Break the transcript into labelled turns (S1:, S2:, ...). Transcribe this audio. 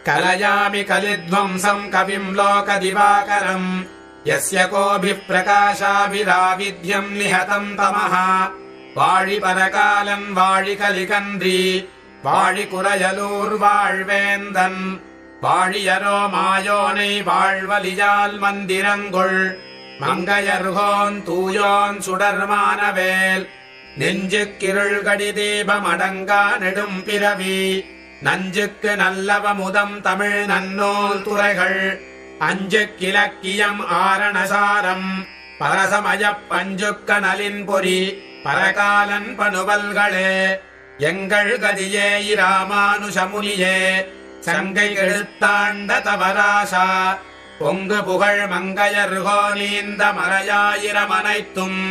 S1: कलयामि कलिध्वंसम् कविम् लोकदिवाकरम् यस्य कोभिः प्रकाशाभिराविध्यम् निहतम् तमः वाळिपरकालन् वाळिकलिकन्त्री वाळिकुरयलूर्वाழ்வேந்தன் வாழியரோ மாயோனை வாழ்வலியால் மந்திரங்குள் மங்கையர்கோன் தூயோன் சுடர்மானவேல் நெஞ்சுக்கிருள் கடி தீபமடங்கா நெடும் பிறவி நஞ்சுக்கு நல்லவமுதம் தமிழ் நன்னூல் துறைகள் அஞ்சுக்கிலக்கியம் ஆரணசாரம் பரசமயப் பஞ்சுக்கனலின் பொறி பரகாலன் பனுவல்களே எங்கள் கதியே இராமானுஷமுனியே சங்கை கெழுத்தாண்ட தவராசா பொங்கு புகழ் மங்கையர்கோ நீந்த மறையாயிரமனைத்தும்